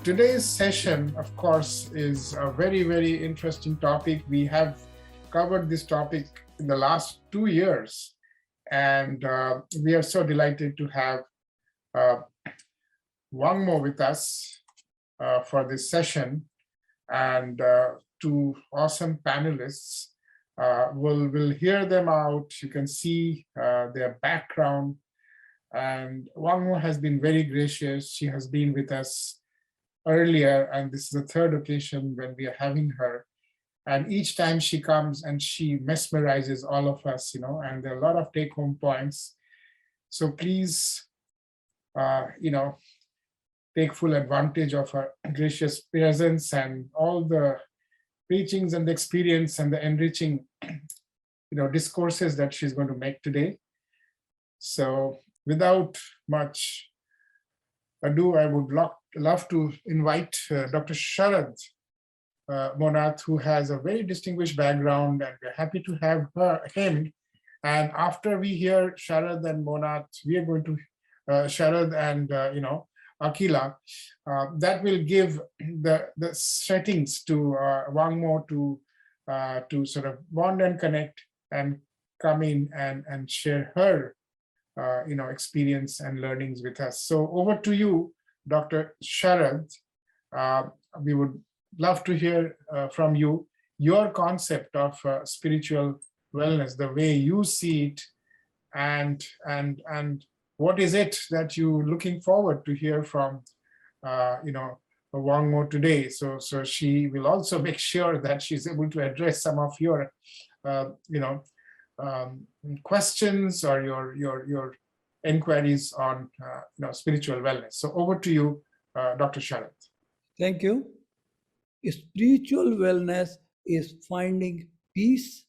Today's session, of course, is a very, very interesting topic. We have covered this topic in the last 2 years, and we are so delighted to have uh, Wang Mo with us for this session, and two awesome panelists. We'll hear them out. You can see their background. And Wang Mo has been very gracious. She has been with us earlier, and this is the third occasion when we are having her. And each time she comes and she mesmerizes all of us, and there are a lot of take-home points. So please, take full advantage of her gracious presence and all the preachings and the experience and the enriching, discourses that she's going to make today. So without much ado, I would love to invite Dr. Sharad Monath, who has a very distinguished background, and we're happy to have him. And after we hear Sharad and Monath, we are going to Sharad and Akila. That will give the settings to Wang Mo to sort of bond and connect and come in and share her experience and learnings with us. So over to you, Dr. Sharad. We would love to hear from you your concept of spiritual wellness, the way you see it, and what is it that you're looking forward to hear from Wang Mo today. So she will also make sure that she's able to address some of your questions or your inquiries on spiritual wellness. So over to you, Dr. Sharad. Thank you. Spiritual wellness is finding peace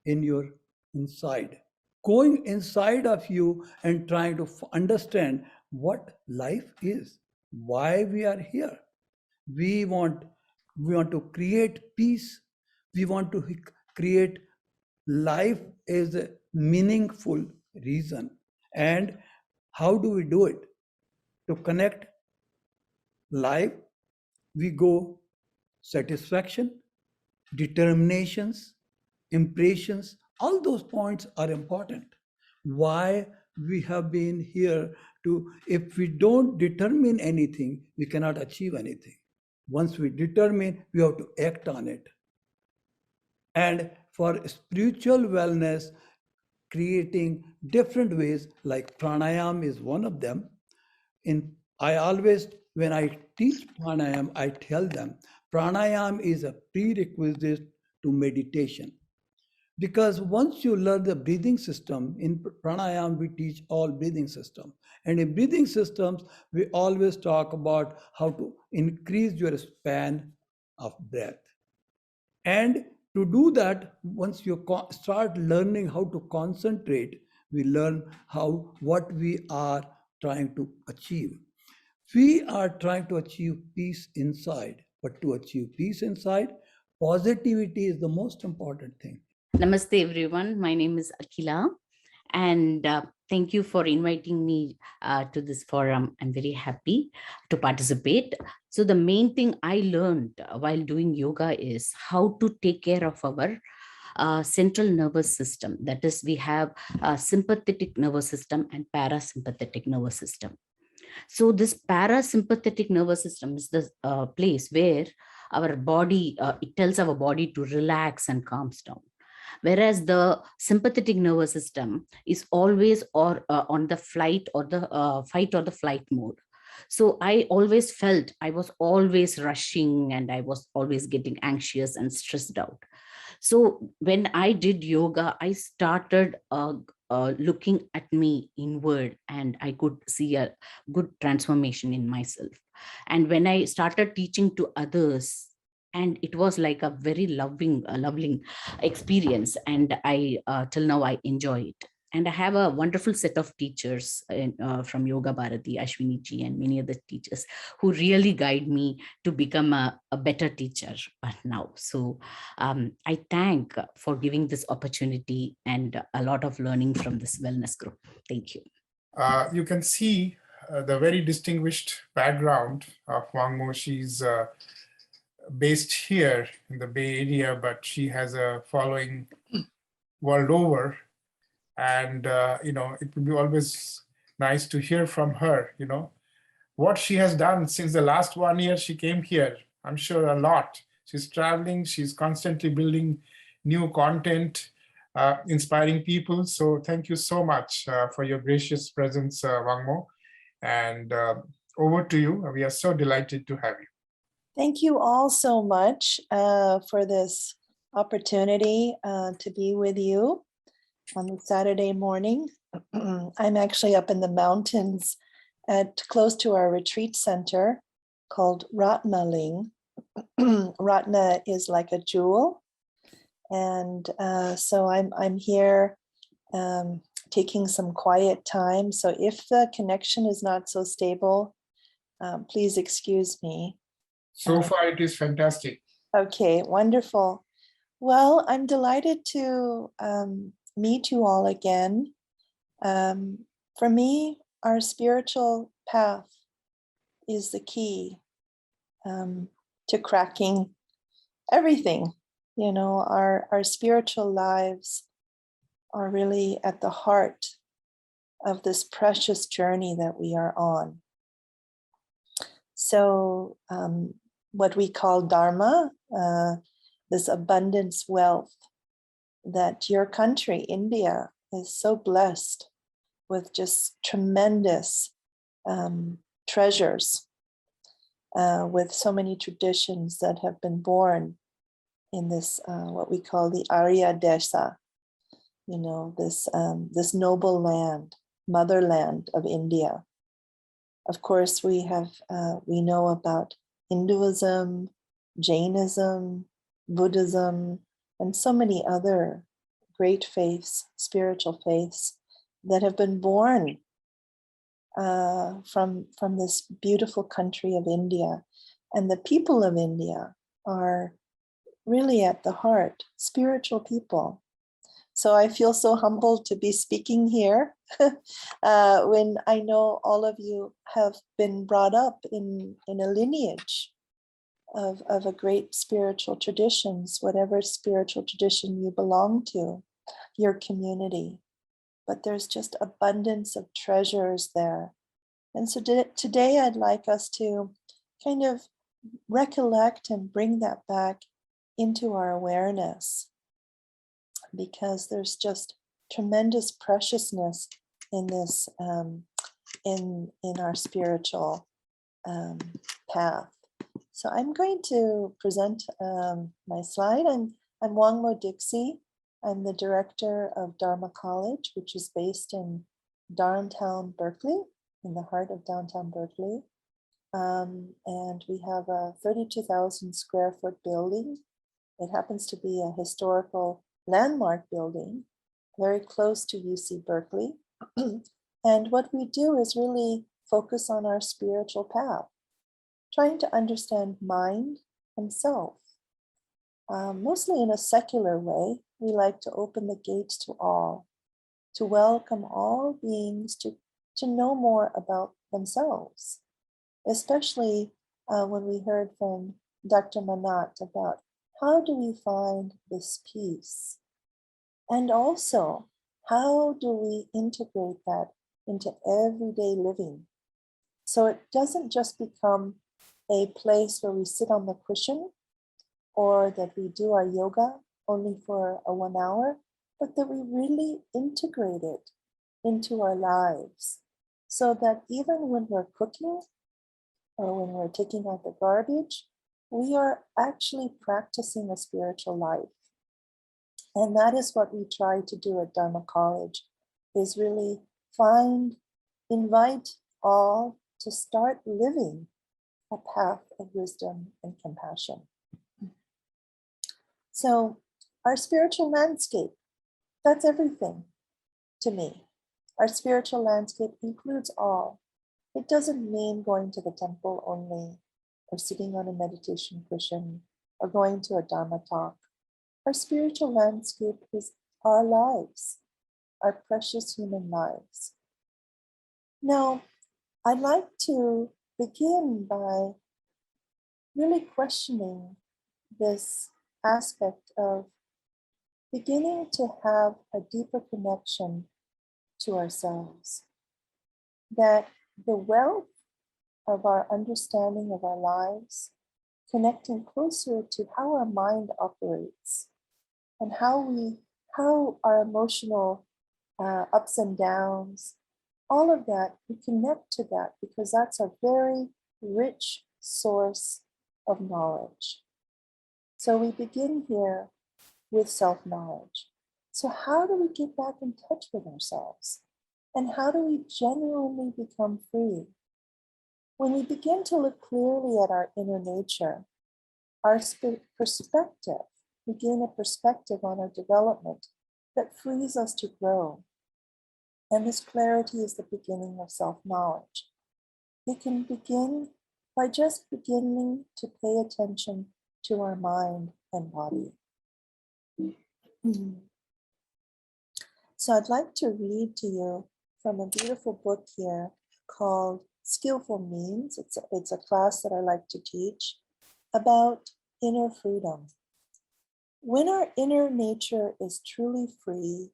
in your inside, going inside of you and trying to understand what life is, why we are here. We want to create peace. We want to create life as a meaningful reason. And how do we do it? To connect life, we go satisfaction, determinations, impressions, all those points are important. Why we have been here to, if we don't determine anything, we cannot achieve anything. Once we determine, we have to act on it. And for spiritual wellness, creating different ways, like pranayam is one of them. I always, when I teach pranayam, I tell them pranayam is a prerequisite to meditation. Because once you learn the breathing system, in pranayam, we teach all breathing systems. And in breathing systems, we always talk about how to increase your span of breath. And to do that, once you start learning how to concentrate, we learn what we are trying to achieve. We are trying to achieve peace inside, but to achieve peace inside, positivity is the most important thing. Namaste, everyone. My name is Akila, and thank you for inviting me to this forum. I'm very happy to participate. So the main thing I learned while doing yoga is how to take care of our central nervous system. That is, we have a sympathetic nervous system and parasympathetic nervous system. So this parasympathetic nervous system is the place where our body, it tells our body to relax and calms down. Whereas the sympathetic nervous system is always on the flight or the fight or the flight mode. So I always felt I was always rushing and I was always getting anxious and stressed out. So when I did yoga, I started looking at me inward, and I could see a good transformation in myself. And when I started teaching to others, and it was like a very loving experience, and I till now I enjoy it. And I have a wonderful set of teachers from Yoga Bharati, Ashwini ji, and many other teachers who really guide me to become a better teacher now. So I thank for giving this opportunity and a lot of learning from this wellness group. Thank you. You can see the very distinguished background of Wang Mo. She's based here in the Bay Area, but she has a following world over. And, it would be always nice to hear from her, what she has done since the last 1 year she came here. I'm sure a lot. She's traveling, she's constantly building new content, inspiring people. So thank you so much for your gracious presence, Wang Mo. And over to you. We are so delighted to have you. Thank you all so much for this opportunity to be with you on the Saturday morning. I'm actually up in the mountains at close to our retreat center called Ratnaling. Ratna is like a jewel. And so I'm here taking some quiet time. So if the connection is not so stable, please excuse me. So far, it is fantastic. Okay, wonderful. Well, I'm delighted to meet you all again. For me, our spiritual path is the key to cracking everything. Our spiritual lives are really at the heart of this precious journey that we are on. So what we call Dharma, this abundance wealth that your country, India, is so blessed with, just tremendous treasures, with so many traditions that have been born in this, what we call the Arya Desha, this noble land, motherland of India. Of course, we know about Hinduism, Jainism, Buddhism, and so many other great faiths, spiritual faiths that have been born from this beautiful country of India. And the people of India are really at the heart, spiritual people. So I feel so humbled to be speaking here when I know all of you have been brought up in a lineage of a great spiritual traditions, whatever spiritual tradition you belong to, your community. But there's just abundance of treasures there. And so today I'd like us to kind of recollect and bring that back into our awareness, because there's just tremendous preciousness in this, in our spiritual path. So I'm going to present my slide. I'm Wang Mo Dixie. I'm the director of Dharma College, which is based in downtown Berkeley, in the heart of downtown Berkeley. And we have a 32,000 square foot building. It happens to be a historical landmark building, very close to UC Berkeley. And what we do is really focus on our spiritual path, trying to understand mind and self. Mostly in a secular way, we like to open the gates to all, to welcome all beings to know more about themselves, especially when we heard from Dr. Manat about how do we find this peace? And also, how do we integrate that into everyday living? So it doesn't just become a place where we sit on the cushion or that we do our yoga only for 1 hour, but that we really integrate it into our lives so that even when we're cooking or when we're taking out the garbage, we are actually practicing a spiritual life. And that is what we try to do at Dharma College, is really invite all to start living a path of wisdom and compassion. So our spiritual landscape, that's everything to me. Our spiritual landscape includes all. It doesn't mean going to the temple only, or sitting on a meditation cushion, or going to a Dharma talk. Our spiritual landscape is our lives, our precious human lives. Now, I'd like to begin by really questioning this aspect of beginning to have a deeper connection to ourselves. That the wealth of our understanding of our lives, connecting closer to how our mind operates and how our emotional ups and downs, all of that, we connect to that because that's a very rich source of knowledge. So we begin here with self-knowledge. So how do we get back in touch with ourselves? And how do we genuinely become free? When we begin to look clearly at our inner nature, our perspective, we gain a perspective on our development that frees us to grow. And this clarity is the beginning of self-knowledge. We can begin by just beginning to pay attention to our mind and body. So I'd like to read to you from a beautiful book here called Skillful Means. It's a class that I like to teach about inner freedom. When our inner nature is truly free,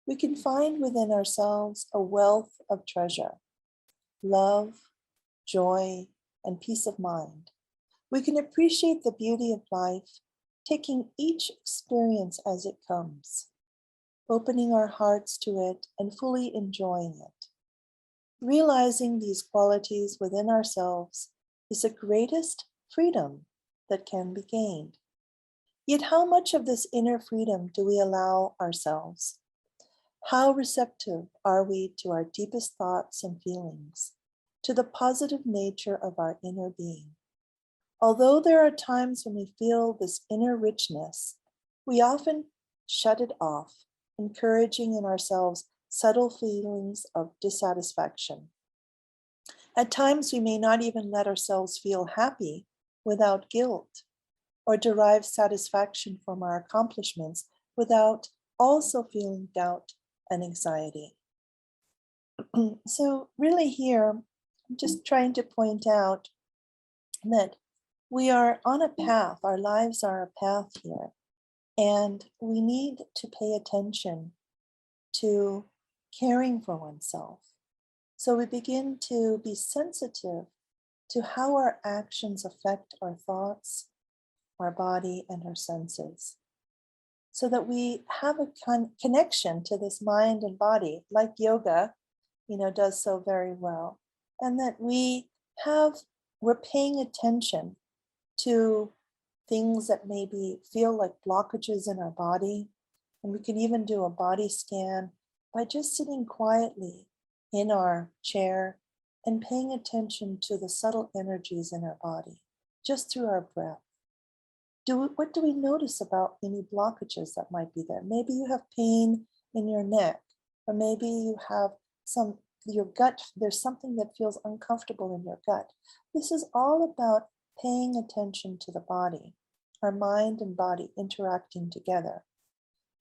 we can find within ourselves a wealth of treasure, love, joy, and peace of mind. We can appreciate the beauty of life, taking each experience as it comes, opening our hearts to it and fully enjoying it. Realizing these qualities within ourselves is the greatest freedom that can be gained. Yet how much of this inner freedom do we allow ourselves? How receptive are we to our deepest thoughts and feelings, to the positive nature of our inner being? Although there are times when we feel this inner richness, we often shut it off, encouraging in ourselves subtle feelings of dissatisfaction. At times, we may not even let ourselves feel happy without guilt, or derive satisfaction from our accomplishments without also feeling doubt and anxiety. So really here, I'm just trying to point out that we are on a path, our lives are a path here, and we need to pay attention to caring for oneself. So we begin to be sensitive to how our actions affect our thoughts, our body, and our senses, so that we have a connection to this mind and body, like yoga, does so very well, and that we're paying attention to things that maybe feel like blockages in our body. And we can even do a body scan by just sitting quietly in our chair and paying attention to the subtle energies in our body, just through our breath. What do we notice about any blockages that might be there? Maybe you have pain in your neck, or maybe you have your gut, there's something that feels uncomfortable in your gut. This is all about paying attention to the body, our mind and body interacting together.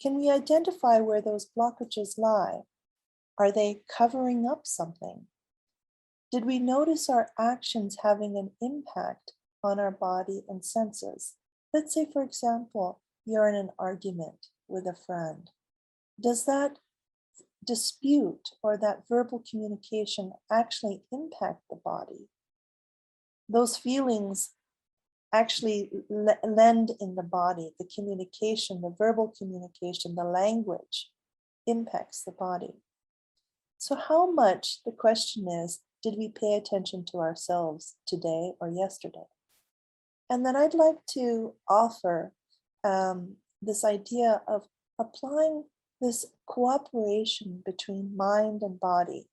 Can we identify where those blockages lie? Are they covering up something? Did we notice our actions having an impact on our body and senses? Let's say, for example, you're in an argument with a friend. Does that dispute or that verbal communication actually impact the body? Those feelings actually lend in the body, the communication, the verbal communication, the language impacts the body. So how much, the question is, did we pay attention to ourselves today or yesterday? And then I'd like to offer this idea of applying this cooperation between mind and body,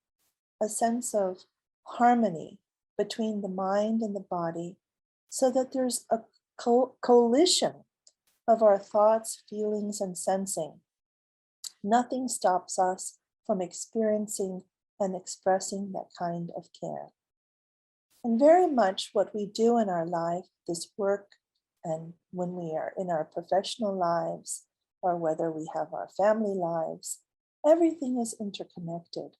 a sense of harmony between the mind and the body, so that there's a coalition of our thoughts, feelings, and sensing. Nothing stops us from experiencing and expressing that kind of care. And very much what we do in our life, this work, and when we are in our professional lives, or whether we have our family lives, everything is interconnected.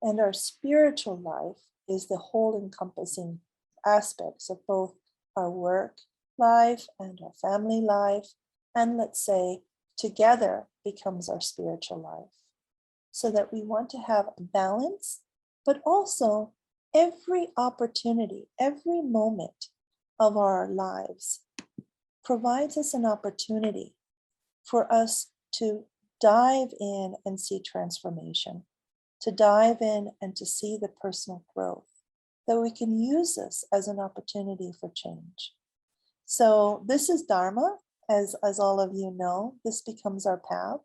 And our spiritual life is the whole encompassing aspects of both our work life and our family life, and let's say together becomes our spiritual life. So that we want to have a balance, but also every opportunity, every moment of our lives provides us an opportunity for us to dive in and see transformation, to dive in and to see the personal growth, that we can use this as an opportunity for change. So this is Dharma, as all of you know, this becomes our path.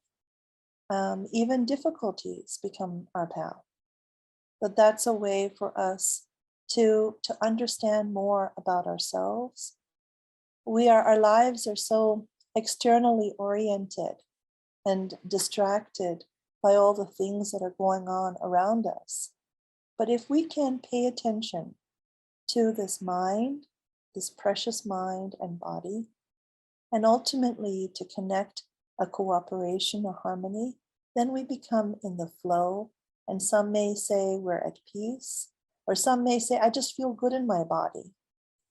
Even difficulties become our path. But that's a way for us to understand more about ourselves. Our lives are so externally oriented and distracted by all the things that are going on around us. But if we can pay attention to this mind, this precious mind and body, and ultimately to connect a cooperation, a harmony, then we become in the flow. And some may say we're at peace, or some may say, I just feel good in my body,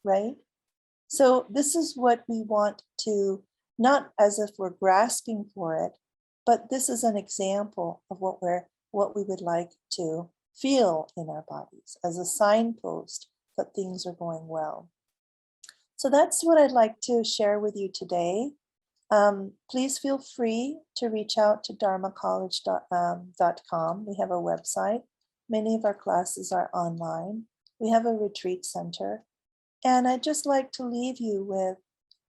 right? So this is what we want to, not as if we're grasping for it, but this is an example of what we would like to feel in our bodies as a signpost that things are going well. So that's what I'd like to share with you today. Please feel free to reach out to dharmacollege.com. We have a website. Many of our classes are online. We have a retreat center. And I'd just like to leave you with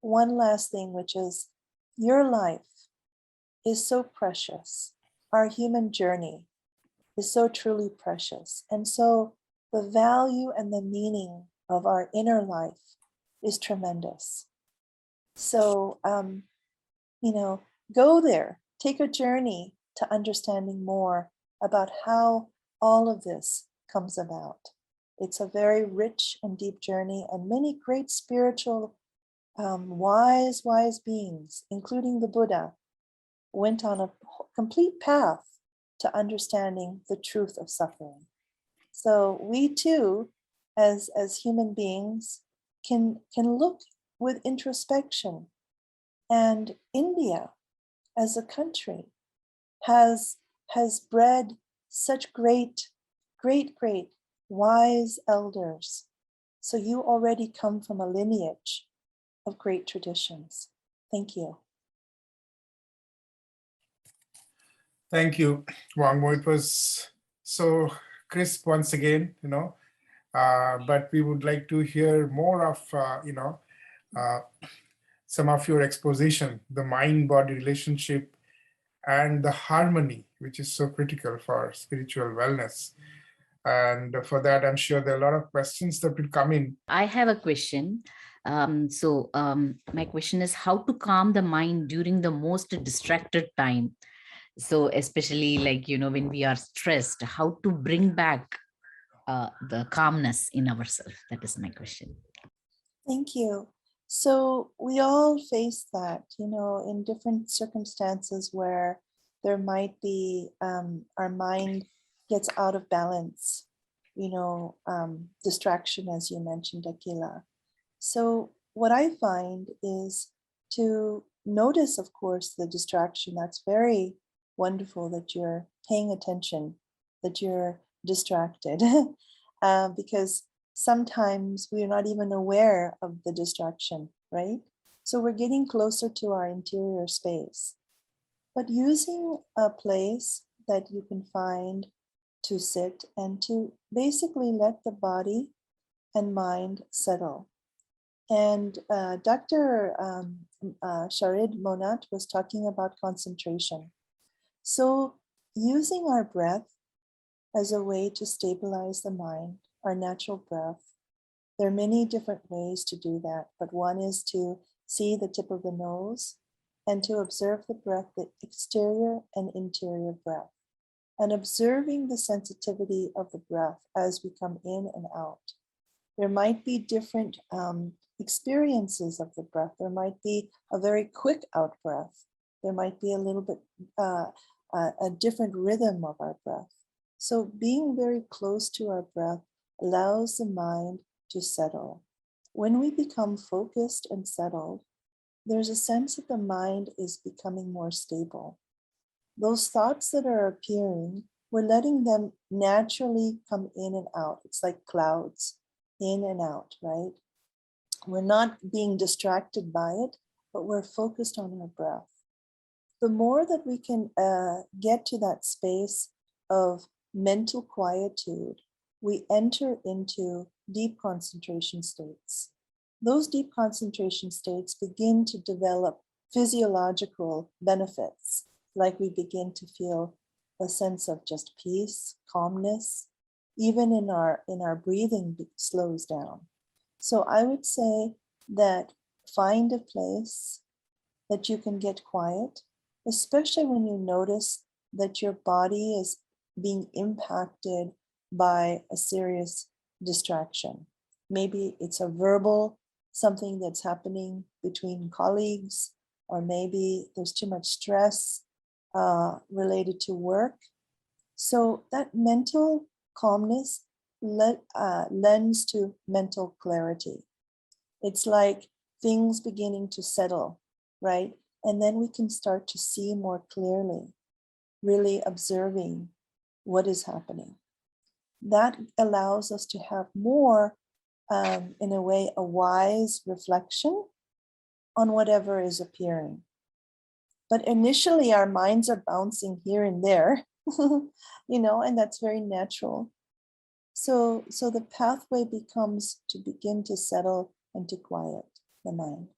one last thing, which is your life is so precious. Our human journey is so truly precious. And so the value and the meaning of our inner life is tremendous. So, go there, take a journey to understanding more about how all of this comes about. It's a very rich and deep journey, and many great spiritual, wise beings, including the Buddha, went on a complete path to understanding the truth of suffering. So we too, as human beings, can look with introspection. And India, as a country, has bred such great wise elders. So you already come from a lineage of great traditions. Thank you. Thank you, Wangmo. It was so crisp once again, but we would like to hear more of, some of your exposition, the mind-body relationship and the harmony, which is so critical for spiritual wellness. And for that, I'm sure there are a lot of questions that will come in. I have a question. My question is how to calm the mind during the most distracted time. So especially when we are stressed, how to bring back the calmness in ourselves. That is my question. Thank you. So we all face that, in different circumstances where there might be our mind gets out of balance, distraction, as you mentioned, Akila. So what I find is to notice, of course, the distraction. That's very wonderful that you're paying attention, that you're distracted, because sometimes we're not even aware of the distraction, right? So we're getting closer to our interior space. But using a place that you can find to sit and to basically let the body and mind settle. And Dr. Sharid Monat was talking about concentration. So using our breath as a way to stabilize the mind, our natural breath. There are many different ways to do that, but one is to see the tip of the nose and to observe the breath, the exterior and interior breath, and observing the sensitivity of the breath as we come in and out. There might be different experiences of the breath. There might be a very quick out breath. There might be a little bit a different rhythm of our breath. So being very close to our breath allows the mind to settle. When we become focused and settled, there's a sense that the mind is becoming more stable. Those thoughts that are appearing, we're letting them naturally come in and out. It's like clouds, in and out, right? We're not being distracted by it, but we're focused on our breath. The more that we can get to that space of mental quietude, we enter into deep concentration states. Those deep concentration states begin to develop physiological benefits, like we begin to feel a sense of just peace, calmness, even in our breathing slows down. So I would say that find a place that you can get quiet, especially when you notice that your body is being impacted by a serious distraction. Maybe it's a verbal, something that's happening between colleagues, or maybe there's too much stress related to work. So that mental calmness lends to mental clarity. It's like things beginning to settle, right? And then we can start to see more clearly, really observing what is happening. That allows us to have more, in a way, a wise reflection on whatever is appearing. But initially our minds are bouncing here and there, and that's very natural. So the pathway becomes to begin to settle and to quiet the mind.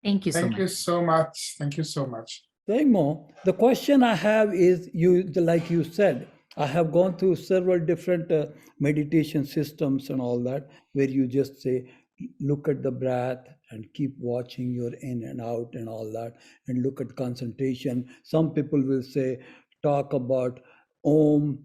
Thank you so Thank much. you so much. Thank you so much. Mo, the question I have is, like you said, I have gone through several different meditation systems and all that, where you just say, look at the breath and keep watching your in and out and all that, and look at concentration. Some people will say, talk about Om,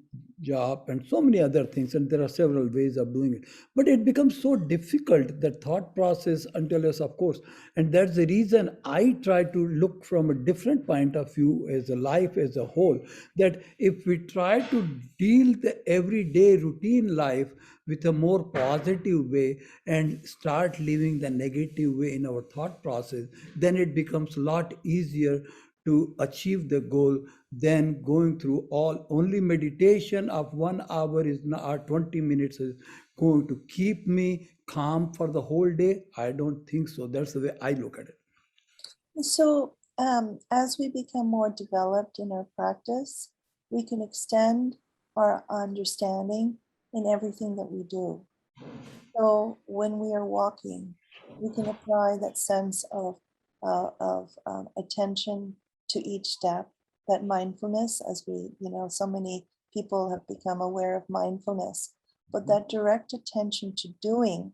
Jap, and so many other things, and there are several ways of doing it. But it becomes so difficult, the thought process, until us, of course. And that's the reason I try to look from a different point of view as a life as a whole, that if we try to deal the everyday routine life with a more positive way and start living the negative way in our thought process, then it becomes a lot easier to achieve the goal than going through only meditation of 1 hour is not, or 20 minutes is going to keep me calm for the whole day. I don't think so. That's the way I look at it. So as we become more developed in our practice, we can extend our understanding in everything that we do. So when we are walking, we can apply that sense of attention to each step, that mindfulness, as we, so many people have become aware of mindfulness, but that direct attention to doing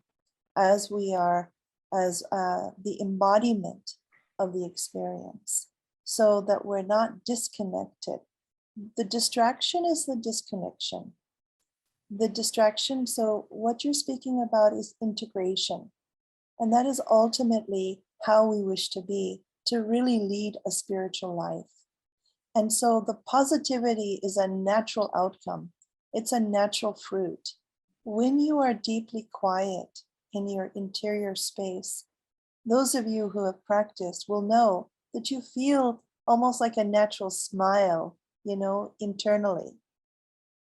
as we are, as the embodiment of the experience, so that we're not disconnected. The distraction is the disconnection. The distraction, so what you're speaking about is integration. And that is ultimately how we wish to be, to really lead a spiritual life. And so the positivity is a natural outcome. It's a natural fruit. When you are deeply quiet in your interior space, those of you who have practiced will know that you feel almost like a natural smile, internally.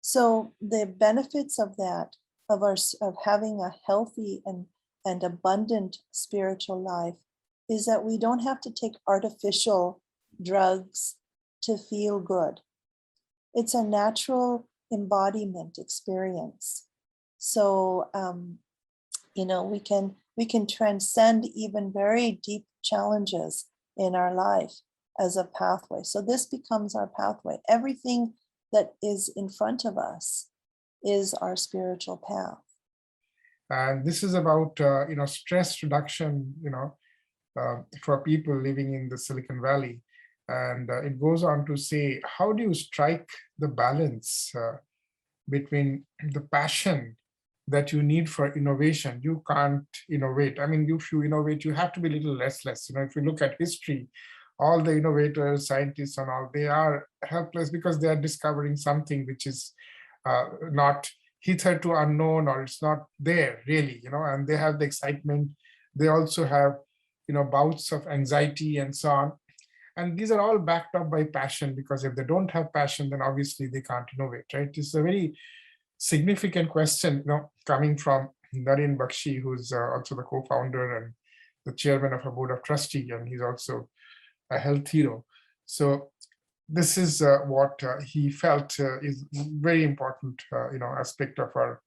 So the benefits of that, of having a healthy and abundant spiritual life, is that we don't have to take artificial drugs to feel good. It's a natural embodiment experience. So, we can transcend even very deep challenges in our life as a pathway. So this becomes our pathway. Everything that is in front of us is our spiritual path. And this is about, stress reduction, for people living in the Silicon Valley. And it goes on to say, how do you strike the balance between the passion that you need for innovation? You can't innovate. I mean, if you innovate, you have to be a little restless. If you look at history, all the innovators, scientists and all, they are helpless because they are discovering something which is not hitherto unknown, or it's not there really, and they have the excitement. They also have, bouts of anxiety and so on. And these are all backed up by passion, because if they don't have passion, then obviously they can't innovate, right? It's a very significant question, coming from Naren Bakshi, who's also the co-founder and the chairman of a board of trustee, and he's also a health hero. So this is what he felt is very important, aspect of our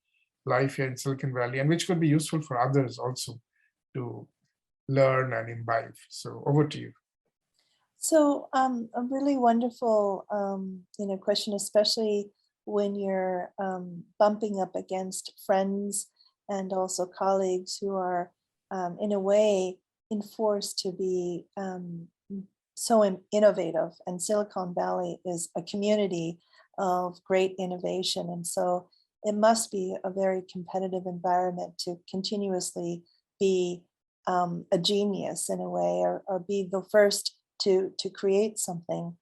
life here in Silicon Valley, and which could be useful for others also to learn and imbibe. So over to you. So a really wonderful, question, especially when you're bumping up against friends and also colleagues who are, in a way, enforced to be so innovative. And Silicon Valley is a community of great innovation. And so it must be a very competitive environment to continuously be a genius in a way, or be the first to create something.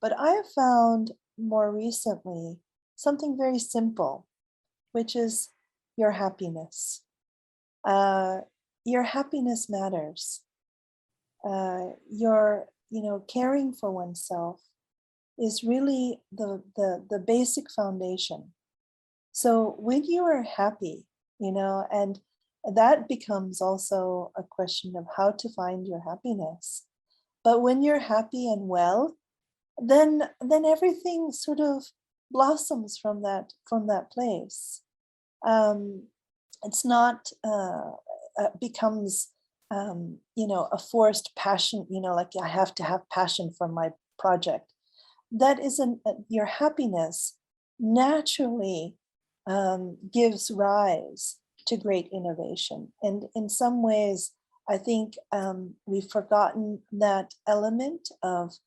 But I have found more recently something very simple, which is your happiness. Your happiness matters. Your caring for oneself is really the basic foundation. So when you are happy, and that becomes also a question of how to find your happiness. But when you're happy and well, then everything sort of blossoms from that place. It's not becomes a forced passion. Like I have to have passion for my project. That isn't your happiness. Naturally gives rise to great innovation, and in some ways, I think we've forgotten that element of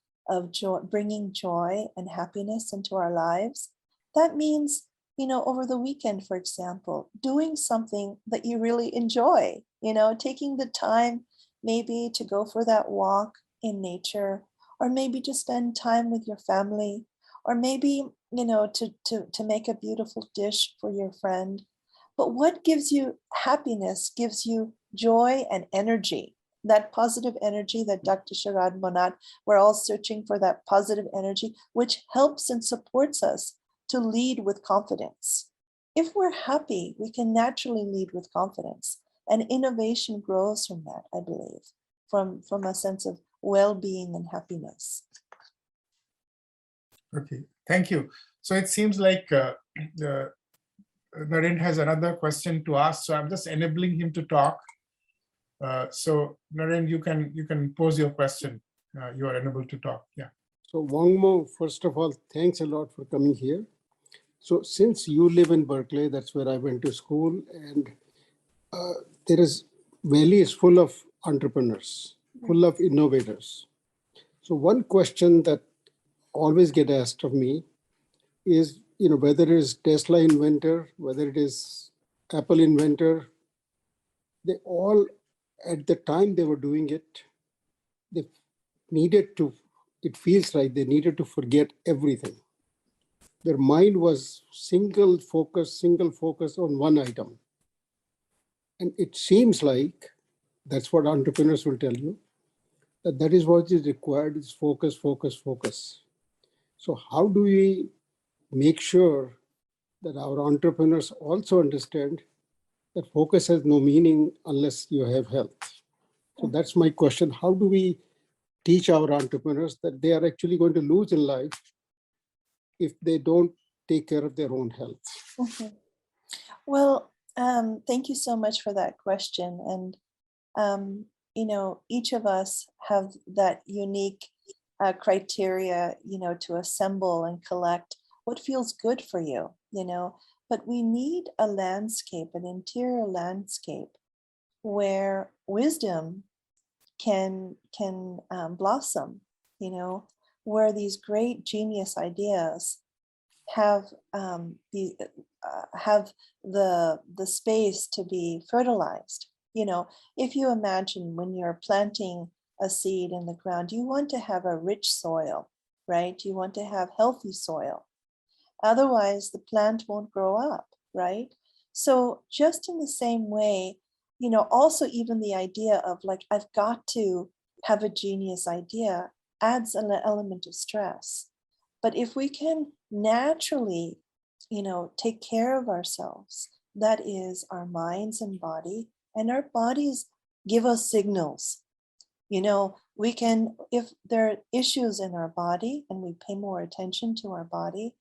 joy, bringing joy and happiness into our lives. That means, over the weekend, for example, doing something that you really enjoy, taking the time maybe to go for that walk in nature, or maybe to spend time with your family, or maybe, to make a beautiful dish for your friend. But what gives you happiness gives you joy and energy, that positive energy that Dr. Sharad Monat, we're all searching for that positive energy, which helps and supports us to lead with confidence. If we're happy, we can naturally lead with confidence, and innovation grows from that, I believe, from a sense of well-being and happiness. Okay, thank you. So it seems like Naren has another question to ask, so I'm just enabling him to talk. So Naren, you can pose your question. You are unable to talk. Yeah. So Wangmo, first of all, thanks a lot for coming here. So since you live in Berkeley, that's where I went to school, and Valley is full of entrepreneurs, full of innovators. So one question that always get asked of me is, whether it is Tesla inventor, whether it is Apple inventor, they all, at the time they were doing it, they needed to, it feels like they needed to forget everything. Their mind was single focus on one item. And it seems like, that's what entrepreneurs will tell you, that is what is required, is focus. So how do we make sure that our entrepreneurs also understand that focus has no meaning unless you have health? So that's my question. How do we teach our entrepreneurs that they are actually going to lose in life if they don't take care of their own health? Mm-hmm. Well, thank you so much for that question. And, each of us have that unique criteria, to assemble and collect what feels good for you, but we need a landscape, an interior landscape where wisdom can blossom, where these great genius ideas have the space to be fertilized. If you imagine when you're planting a seed in the ground, you want to have a rich soil, right? You want to have healthy soil. Otherwise, the plant won't grow up. right? So just in the same way, also even the idea of like, I've got to have a genius idea adds an element of stress. But if we can naturally, take care of ourselves, that is our minds and body, and our bodies give us signals. We can, if there are issues in our body and we pay more attention to our body,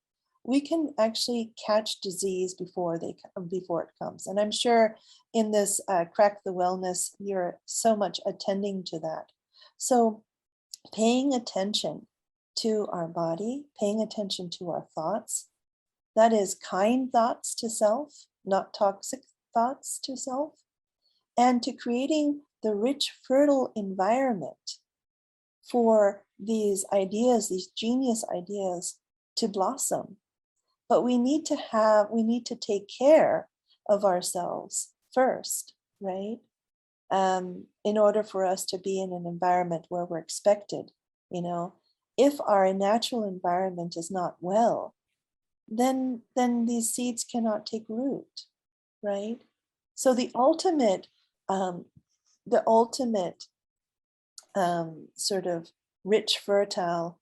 we can actually catch disease before it comes. And I'm sure in this Crack the Wellness, you're so much attending to that. So paying attention to our body, paying attention to our thoughts, that is kind thoughts to self, not toxic thoughts to self, and to creating the rich, fertile environment for these ideas, these genius ideas to blossom. But we need to take care of ourselves first, right? In order for us to be in an environment where we're expected. If our natural environment is not well, then these seeds cannot take root, right? So the ultimate sort of rich, fertile,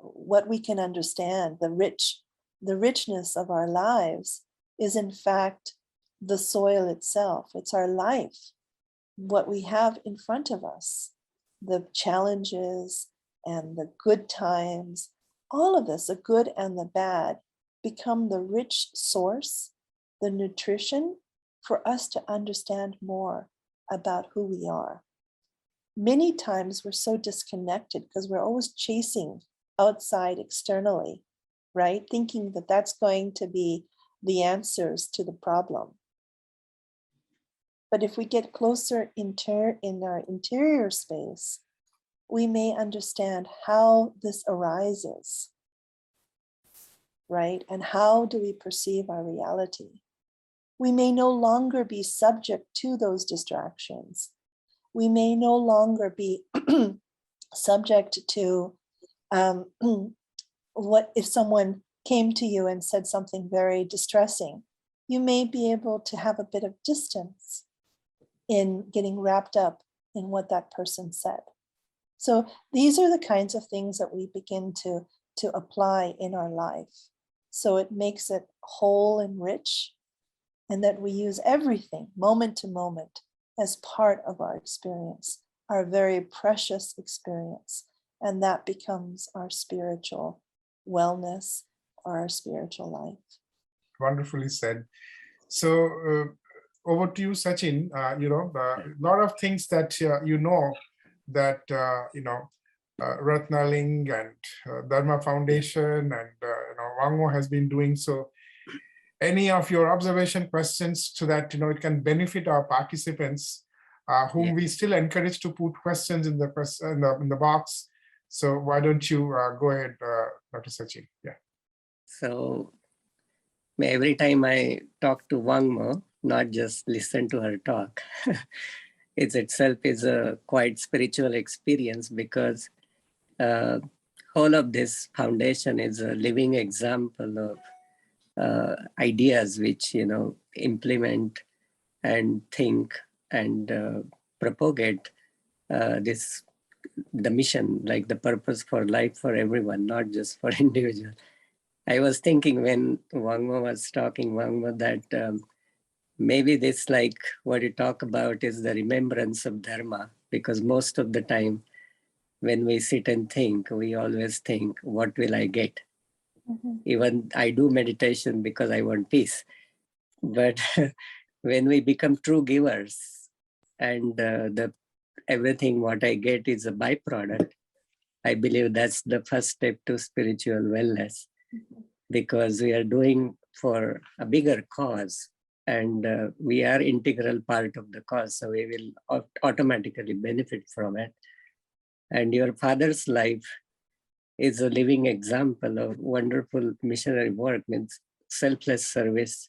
what we can understand, the richness of our lives is in fact the soil itself. It's our life, what we have in front of us, the challenges and the good times, all of this, the good and the bad, become the rich source, the nutrition for us to understand more about who we are. Many times we're so disconnected because we're always chasing outside externally, right? Thinking that that's going to be the answers to the problem. But if we get closer in our interior space, we may understand how this arises, right? And how do we perceive our reality? We may no longer be subject to those distractions. We may no longer be subject to what if someone came to you and said something very distressing. You may be able to have a bit of distance in getting wrapped up in what that person said. So these are the kinds of things that we begin to apply in our life. So it makes it whole and rich, and that we use everything moment to moment as part of our experience, our very precious experience. And that becomes our spiritual wellness or our spiritual life. Wonderfully said. So over to you, Sachin. A lot of things that that Ratnaling and Dharma Foundation and Wangmo has been doing. So any of your observation questions to that, it can benefit our participants, whom we still encourage to put questions in the box. So why don't you go ahead, Dr. Sachin? Yeah. So every time I talk to Wangmo, not just listen to her talk, it itself is a quite spiritual experience, because whole of this foundation is a living example of ideas which implement and think and propagate the mission, like the purpose for life for everyone, not just for individual. I was thinking when Wangmo was talking, that maybe this, like what you talk about, is the remembrance of Dharma, because most of the time when we sit and think, we always think, what will I get? Mm-hmm. Even I do meditation because I want peace. But when we become true givers and everything what I get is a byproduct, I believe that's the first step to spiritual wellness, mm-hmm. because we are doing for a bigger cause, and we are integral part of the cause, so we will automatically benefit from it. And your father's life is a living example of wonderful missionary work, means selfless service,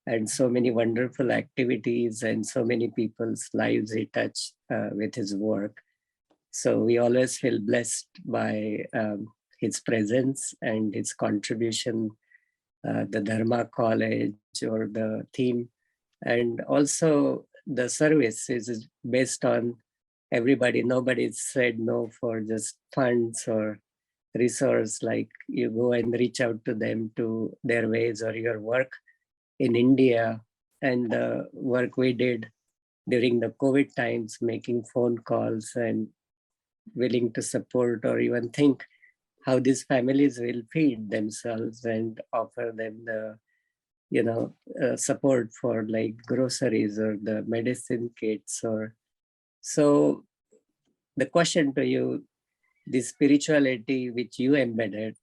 and so many wonderful activities and so many people's lives he touched with his work. So we always feel blessed by his presence and his contribution the Dharma College or the theme. And also the service is based on everybody. Nobody said no for just funds or resource, like you go and reach out to them, to their ways, or your work in India and the work we did during the COVID times, making phone calls and willing to support or even think how these families will feed themselves and offer them the support for like groceries or the medicine kits. Or so the question to you, the spirituality which you embedded,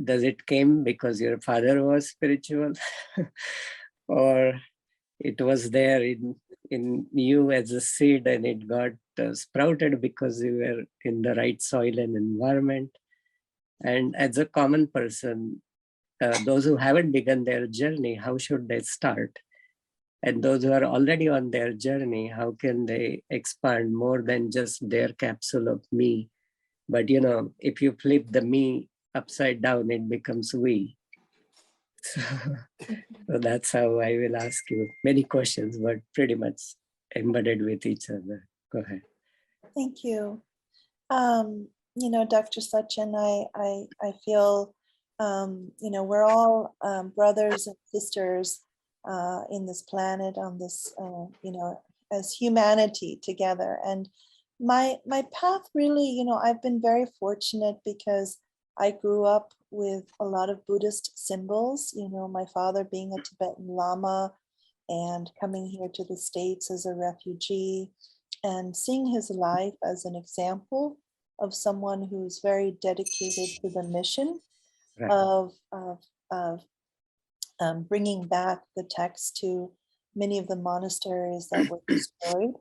does it came because your father was spiritual or it was there in you as a seed and it got sprouted because you were in the right soil and environment? And as a common person, those who haven't begun their journey, how should they start? And those who are already on their journey, how can they expand more than just their capsule of me? But if you flip the me upside down, it becomes we. So that's how I will ask you many questions, but pretty much embedded with each other. Go ahead. Thank you. Dr. Sachin, I feel, we're all brothers and sisters in this planet, on this, as humanity together. And my path really, I've been very fortunate because I grew up with a lot of Buddhist symbols, my father being a Tibetan Lama and coming here to the States as a refugee and seeing his life as an example of someone who's very dedicated to the mission Right. of bringing back the text to many of the monasteries that were destroyed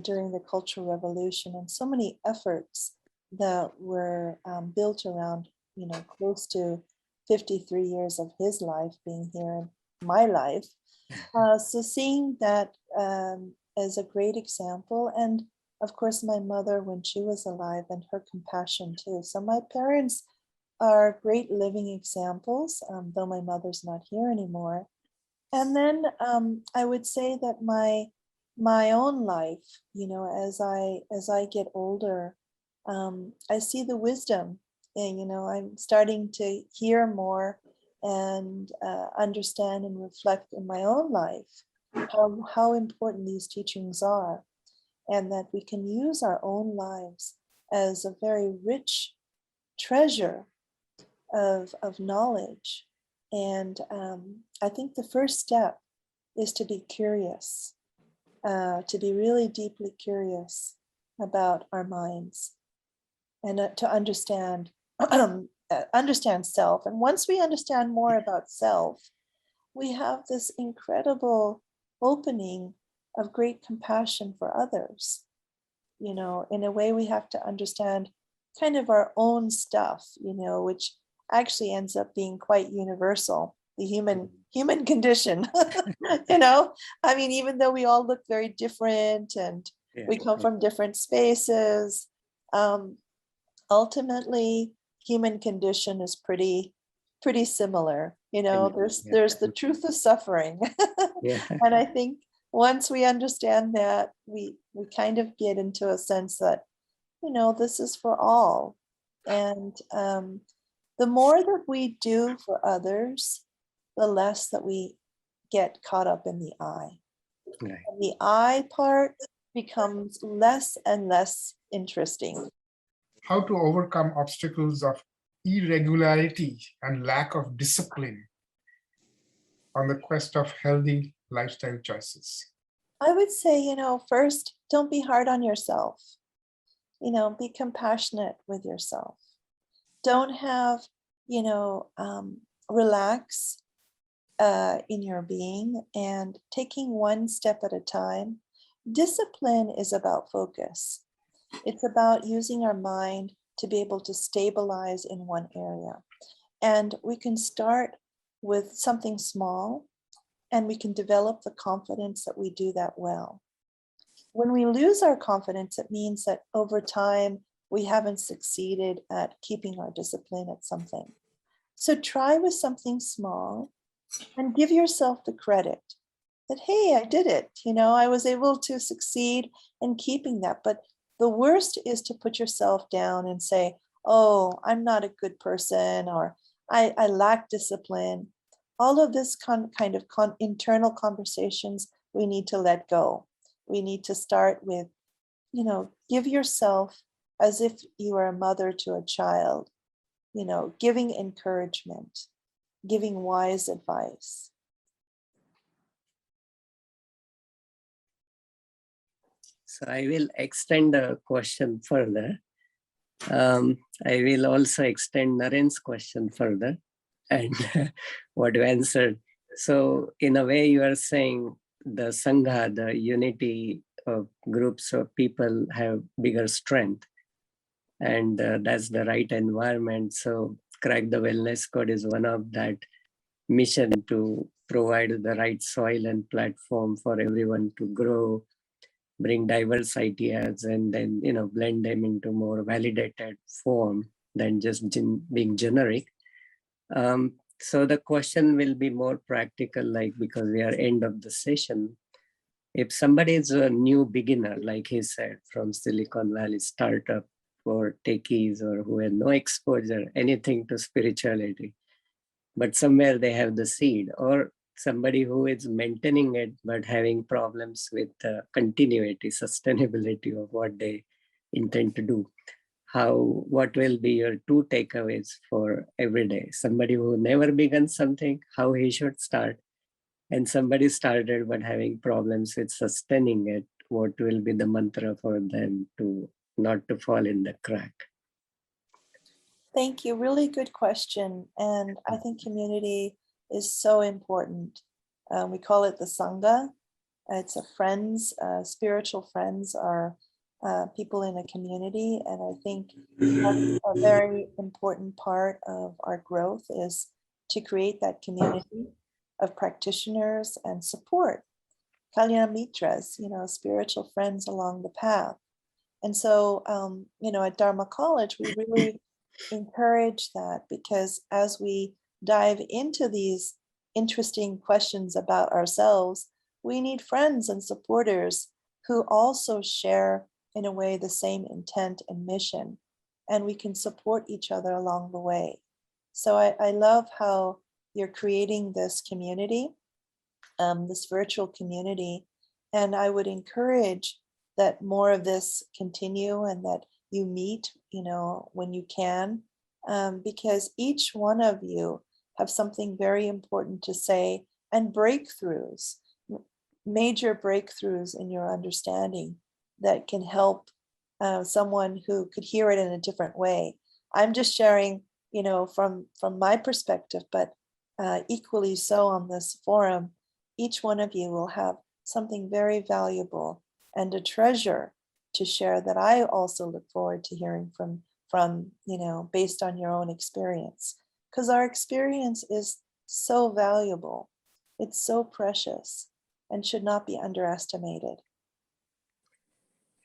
during the Cultural Revolution, and so many efforts that were built around, close to 53 years of his life being here in my life. So seeing that as a great example, and of course my mother when she was alive and her compassion too. So my parents are great living examples, though my mother's not here anymore. And then I would say that my own life, as I get older, I see the wisdom, and I'm starting to hear more and understand and reflect in my own life how important these teachings are, and that we can use our own lives as a very rich treasure of knowledge. And I think the first step is to be curious, to be really deeply curious about our minds, and to understand understand self. And once we understand more about self, we have this incredible opening of great compassion for others. In a way, we have to understand kind of our own stuff, which actually ends up being quite universal, the human condition. I mean, even though we all look very different and we come from different spaces, ultimately human condition is pretty similar. There's the truth of suffering. And I think once we understand that, we kind of get into a sense that this is for all. And the more that we do for others, the less that we get caught up in the I. Right. And the I part becomes less and less interesting. How to overcome obstacles of irregularity and lack of discipline on the quest of healthy lifestyle choices? I would say, first, don't be hard on yourself. Be compassionate with yourself. Don't have, relax in your being and taking one step at a time. Discipline is about focus. It's about using our mind to be able to stabilize in one area. And we can start with something small, and we can develop the confidence that we do that well. When we lose our confidence, it means that over time, we haven't succeeded at keeping our discipline at something. So try with something small and give yourself the credit that, hey, I did it. I was able to succeed in keeping that. But the worst is to put yourself down and say, oh, I'm not a good person, or I lack discipline. All of this kind of internal conversations we need to let go. We need to start with, give yourself as if you are a mother to a child, giving encouragement, giving wise advice. So I will extend the question further. I will also extend Naren's question further and what you answered. So in a way, you are saying the Sangha, the unity of groups of people have bigger strength. And that's the right environment. So Crack the Wellness Code is one of that mission to provide the right soil and platform for everyone to grow, bring diverse ideas, and then blend them into more validated form than just being generic. So the question will be more practical, like, because we are end of the session. If somebody is a new beginner, like he said, from Silicon Valley startup or techies, or who have no exposure, anything to spirituality, but somewhere they have the seed, or somebody who is maintaining it but having problems with continuity, sustainability of what they intend to do. What will be your 2 takeaways for every day? Somebody who never begun something, how he should start, and somebody started but having problems with sustaining it, what will be the mantra for them to not to fall in the crack? Thank you. Really good question. And I think community is so important. We call it the Sangha. It's a friends, spiritual friends are people in a community. And I think that's a very important part of our growth, is to create that community of practitioners and support. Kalyana Mitras, spiritual friends along the path. And so, at Dharma College, we really encourage that, because as we dive into these interesting questions about ourselves, we need friends and supporters who also share, in a way, the same intent and mission, and we can support each other along the way. So I love how you're creating this community, this virtual community, and I would encourage that more of this continue, and that you meet, when you can, because each one of you have something very important to say, and breakthroughs, major breakthroughs in your understanding that can help someone who could hear it in a different way. I'm just sharing, from my perspective, but equally so on this forum, each one of you will have something very valuable and a treasure to share that I also look forward to hearing from, based on your own experience. Because our experience is so valuable. It's so precious and should not be underestimated.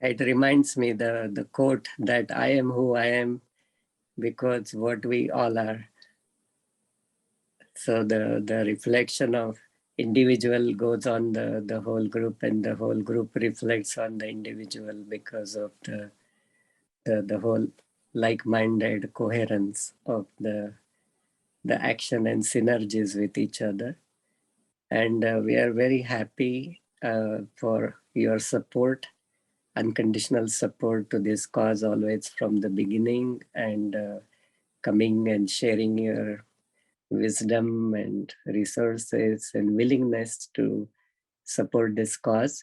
It reminds me the quote that I am who I am because what we all are. So the reflection of individual goes on the whole group, and the whole group reflects on the individual because of the whole like-minded coherence of the action and synergies with each other. And we are very happy for your support, unconditional support to this cause always from the beginning, and coming and sharing your wisdom and resources and willingness to support this cause.